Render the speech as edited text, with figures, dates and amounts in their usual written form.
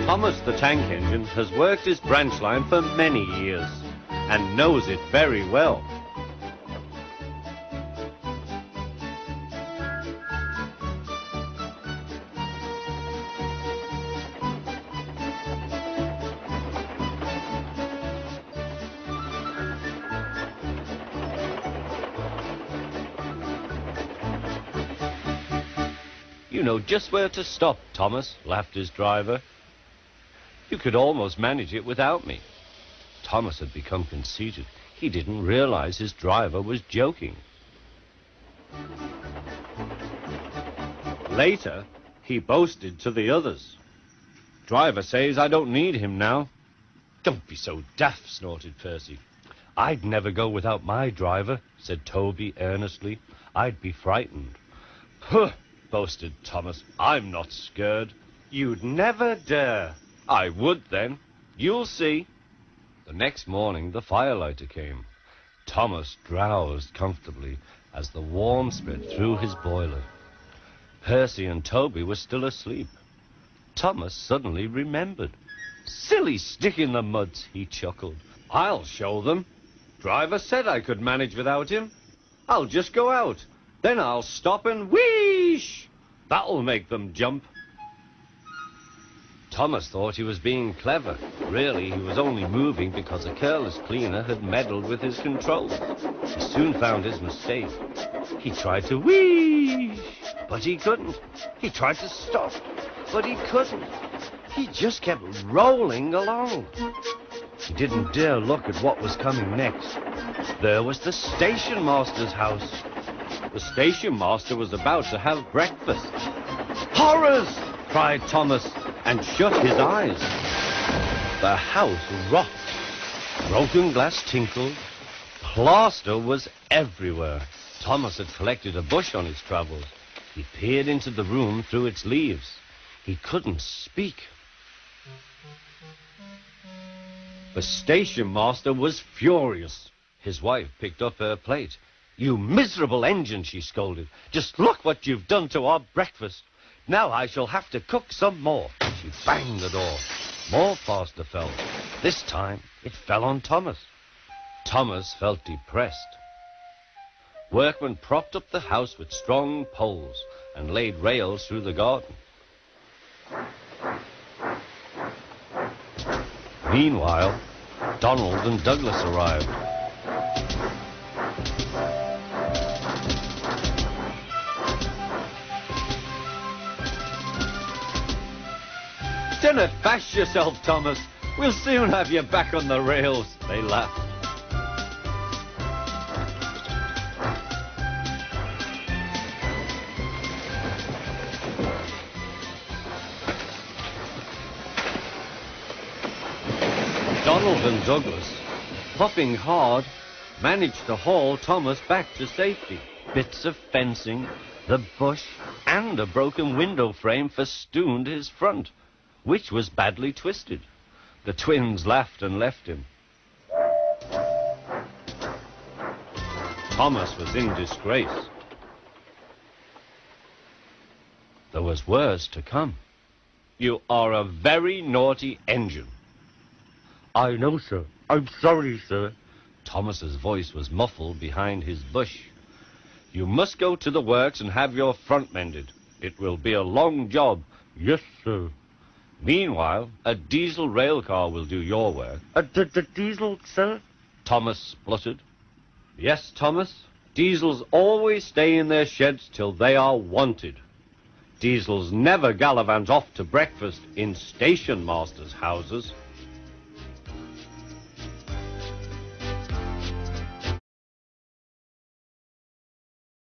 Thomas the tank engine has worked his branch line for many years and knows it very well. You know just where to stop, Thomas, laughed his driver. You could almost manage it without me. Thomas had become conceited. He didn't realize his driver was joking. Later, he boasted to the others. Driver says I don't need him now. Don't be so daft, snorted Percy. I'd never go without my driver, said Toby earnestly. I'd be frightened. Huh, boasted Thomas. I'm not scared. You'd never dare. I would then. You'll see. The next morning the firelighter came. Thomas drowsed comfortably as the warmth spread through his boiler. Percy and Toby were still asleep. Thomas suddenly remembered. Silly stick in the mud, he chuckled. I'll show them. Driver said I could manage without him. I'll just go out. Then I'll stop and wheesh. That'll make them jump. Thomas thought he was being clever. Really, he was only moving because a careless cleaner had meddled with his controls. He soon found his mistake. He tried to whee, but he couldn't. He tried to stop, but he couldn't. He just kept rolling along. He didn't dare look at what was coming next. There was the Stationmaster's house. The Stationmaster was about to have breakfast. Horrors! Cried Thomas, and shut his eyes. The house rocked. Broken glass tinkled. Plaster was everywhere. Thomas had collected a bush on his travels. He peered into the room through its leaves. He couldn't speak. The Stationmaster was furious. His wife picked up her plate. You miserable engine, she scolded. Just look what you've done to our breakfast. Now I shall have to cook some more. She banged the door. More plaster fell. This time it fell on Thomas. Thomas felt depressed. Workmen propped up the house with strong poles and laid rails through the garden. Meanwhile, Donald and Douglas arrived. Don't bash yourself, Thomas. We'll soon have you back on the rails, they laughed. Donald and Douglas, puffing hard, managed to haul Thomas back to safety. Bits of fencing, the bush, and a broken window frame festooned his front, which was badly twisted. The twins laughed and left him. Thomas was in disgrace. There was worse to come. You are a very naughty engine. I know, sir. I'm sorry, sir. Thomas's voice was muffled behind his bush. You must go to the works and have your front mended. It will be a long job. Yes, sir. Meanwhile, a diesel railcar will do your work. The diesel, sir? Thomas spluttered. Yes, Thomas. Diesels always stay in their sheds till they are wanted. Diesels never gallivant off to breakfast in Stationmasters' houses.